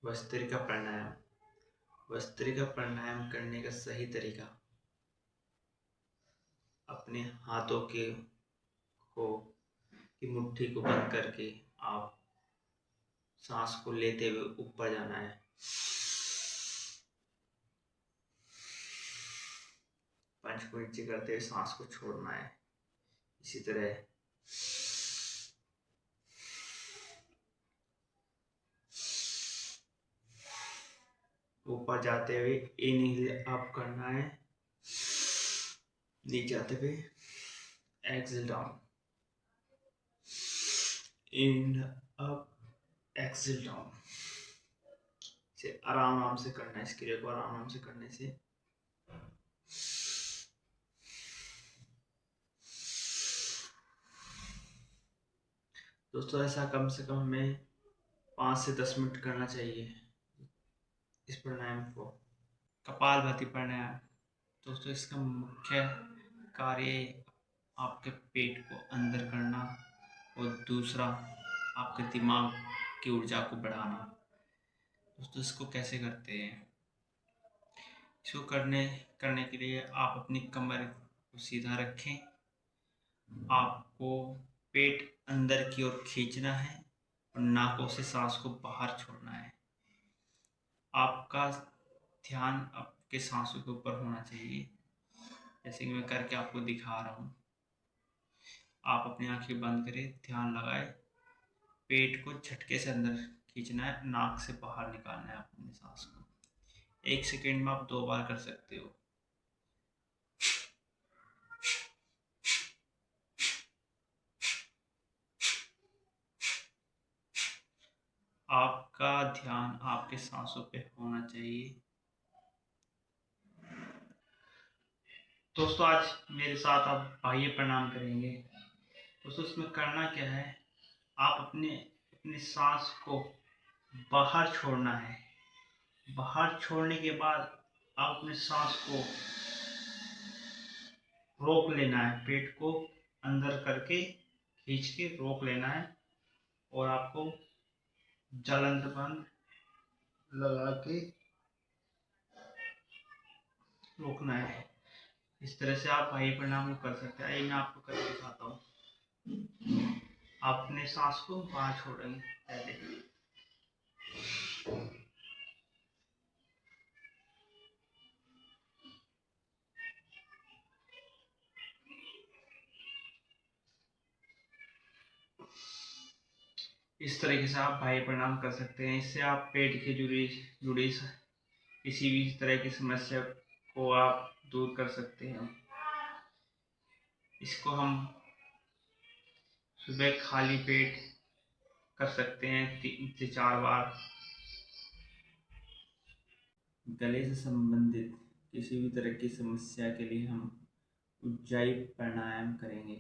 भस्त्रिका प्राणायाम। भस्त्रिका प्राणायाम करने का सही तरीका, अपने हाथों के को की मुट्ठी को बंद करके आप सांस को लेते हुए ऊपर जाना है। पंच को नीचे करते हुए सांस को छोड़ना है। इसी तरह ऊपर जाते हुए इनहेल अप करना है, नीचे आते हुए exhale down, in up exhale down. इसे आराम से करना है। इस क्रिया को आराम से करने से दोस्तों ऐसा कम से कम हमें 5 से 10 मिनट करना चाहिए इस प्राणायाम को। कपालभाति प्राणायाम दोस्तों, इसका मुख्य कार्य आपके पेट को अंदर करना और दूसरा आपके दिमाग की ऊर्जा को बढ़ाना। दोस्तों इसको कैसे करते हैं? इसको करने के लिए आप अपनी कमर को सीधा रखें। आपको पेट अंदर की ओर खींचना है और नाकों से सांस को बाहर छोड़ना है। आपका ध्यान आपके सांसों के ऊपर होना चाहिए, जैसे कि मैं करके आपको दिखा रहा हूँ। आप अपनी आंखें बंद करें, ध्यान लगाए, पेट को झटके से अंदर खींचना है, नाक से बाहर निकालना है अपनी सांस को। 1 सेकेंड में आप 2 बार कर सकते हो। आपका ध्यान आपके सांसों पे होना चाहिए। दोस्तों आज मेरे साथ आप बाह्य प्रणाम करेंगे। दोस्तों इसमें करना क्या है, आप अपने सांस को बाहर छोड़ना है। बाहर छोड़ने के बाद आप अपने सांस को रोक लेना है, पेट को अंदर करके खींच के रोक लेना है और आपको जलंत बंद लगा के रोकना है। इस तरह से आप बाह्य प्राणायाम कर सकते हैं। आइए मैं आपको करके दिखाता हूँ। आप अपने सांस को बाहर छोड़ेंगे पहले। इस तरीके से आप बाह्य प्राणायाम कर सकते हैं। इससे आप पेट के जुड़ी किसी भी तरह की समस्या को आप दूर कर सकते हैं। इसको हम सुबह खाली पेट कर सकते हैं 3 से 4 बार। गले से संबंधित किसी भी तरह की समस्या के लिए हम उज्जाई प्राणायाम करेंगे।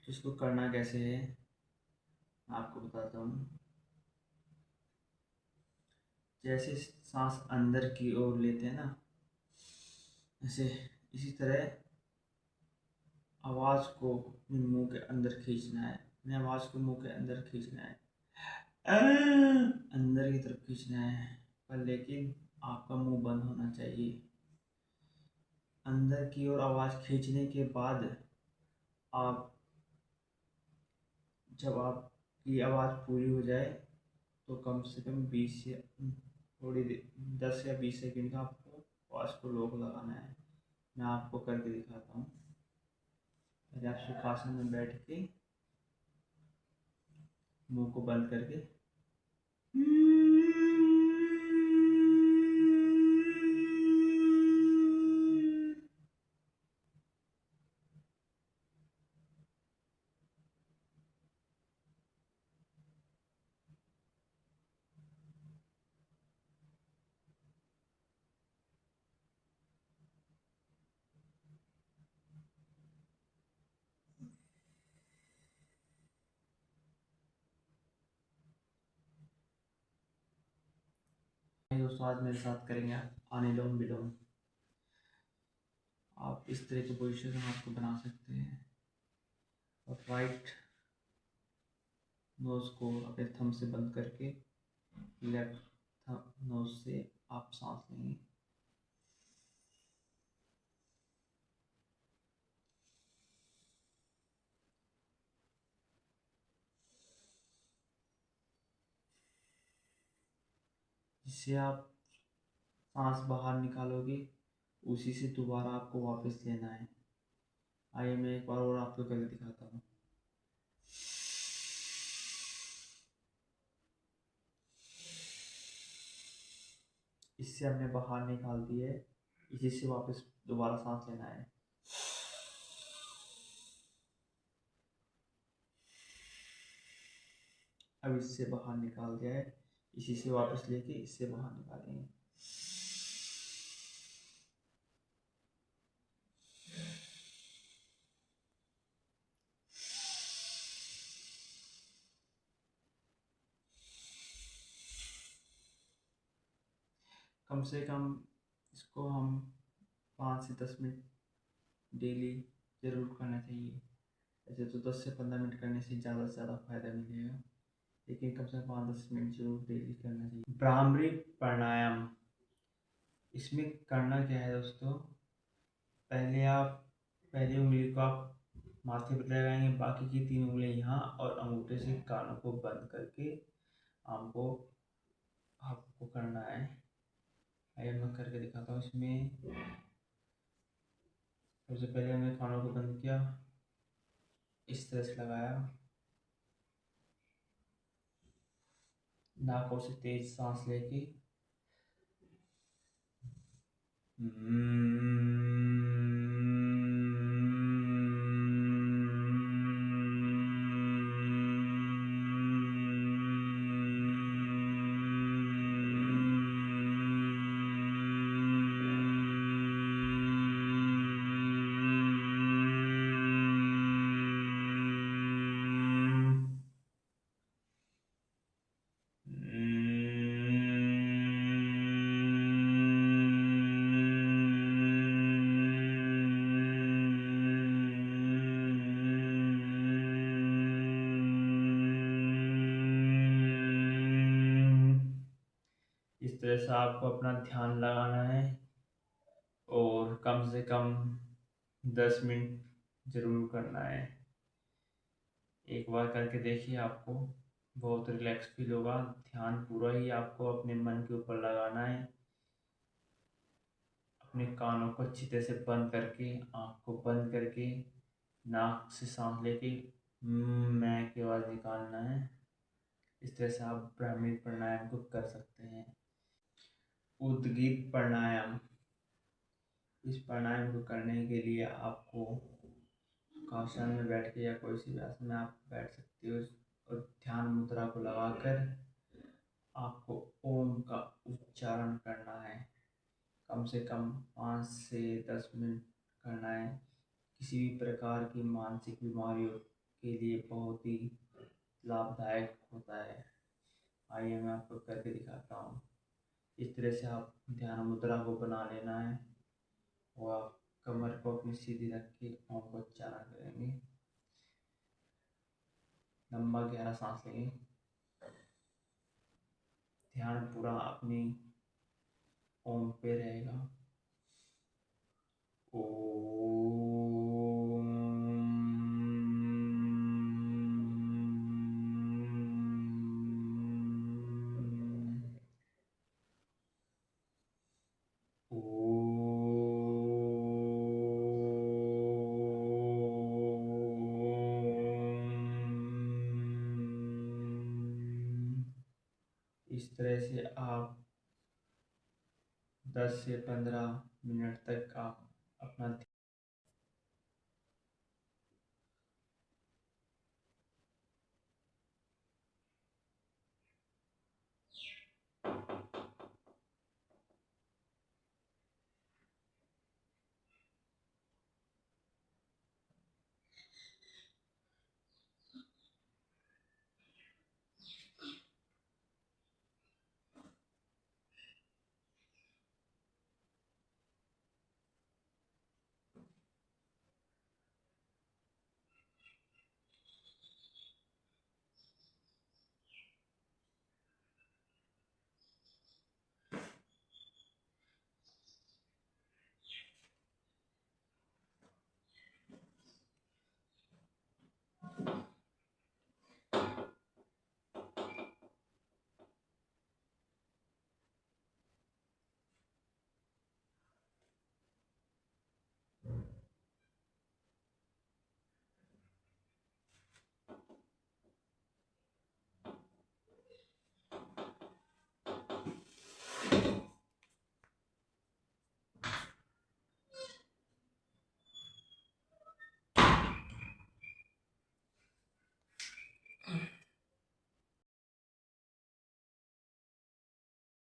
तो इसको करना कैसे है आपको बताता हूँ। जैसे सांस अंदर की ओर लेते हैं ना, ऐसे इसी तरह आवाज़ को अपने मुंह के अंदर खींचना है। अपने आवाज़ को मुंह के अंदर खींचना है, अंदर की तरफ खींचना है, पर लेकिन आपका मुंह बंद होना चाहिए। अंदर की ओर आवाज़ खींचने के बाद आप जब आपकी आवाज़ पूरी हो जाए तो कम से कम 20 या थोड़ी देर 10 या 20 सेकंड का आपको आवाज़ को रोक लगाना है। मैं आपको करके दिखाता हूँ। पहले आप सुखासन में बैठ के मुंह को बंद करके दोस्तों आज मेरे साथ करेंगे अनुलोम विलोम। आप इस तरह के पोजीशन आपको बना सकते हैं और राइट नोज को अपने थंब से बंद करके लेफ्ट नोज से आप सांस लेंगे। जिससे आप सांस बाहर निकालोगे, उसी से दोबारा आपको वापस लेना है। आइए मैं एक बार और आपको करके दिखाता हूँ। इससे हमने बाहर निकाल दी है, इसी से वापस दोबारा सांस लेना है। अब इससे बाहर निकाल दिया है, इसी से वापस लेके इससे बाहर निकालेंगे। कम से कम इसको हम 5 से 10 मिनट डेली ज़रूर करना चाहिए। ऐसे तो 10 से 15 मिनट करने से ज़्यादा से ज़्यादा फायदा मिलेगा, लेकिन कम से कम 5-10 मिनट जरूर डेली करना चाहिए। भ्रामरी प्राणायाम, इसमें करना क्या है दोस्तों, पहली उंगली को आप माथे पर लगाएंगे, बाकी की 3 उंगलियां यहाँ और अंगूठे से कानों को बंद करके आपको आपको करना है। आइए मैं करके दिखाता हूँ। इसमें सबसे पहले हमने कानों को बंद किया, इस तरह से लगाया, नाकों से तेज सांस लेके इस तरह से आपको अपना ध्यान लगाना है और कम से कम 10 मिनट ज़रूर करना है। एक बार करके देखिए, आपको बहुत रिलैक्स फील होगा। ध्यान पूरा ही आपको अपने मन के ऊपर लगाना है। अपने कानों को अच्छी तरह से बंद करके, आँख को बंद करके, नाक से सांस लेके मैं की आवाज़ निकालना है। इस तरह से आप ब्राह्मी प्राणायाम को कर सकते हैं। उद्गीत प्राणायाम, इस प्राणायाम को करने के लिए आपको आसन में बैठ के या कोई सी भी आसन में आप बैठ सकते हो और ध्यान मुद्रा को लगाकर आपको ओम का उच्चारण करना है। कम से कम 5 से 10 मिनट करना है। किसी भी प्रकार की मानसिक बीमारियों के लिए बहुत ही लाभदायक होता है। आइए मैं आपको करके दिखाता हूँ। इस तरह से आप ध्यान मुद्रा को बना लेना है और आप कमर को अपनी सीधी रख के ओम का उच्चारण करेंगे। लंबा गहरा सांस लेंगे। ध्यान पूरा अपनी ओम पे रहेगा। ओम। इस तरह से आप 10 से 15 मिनट तक आप अपना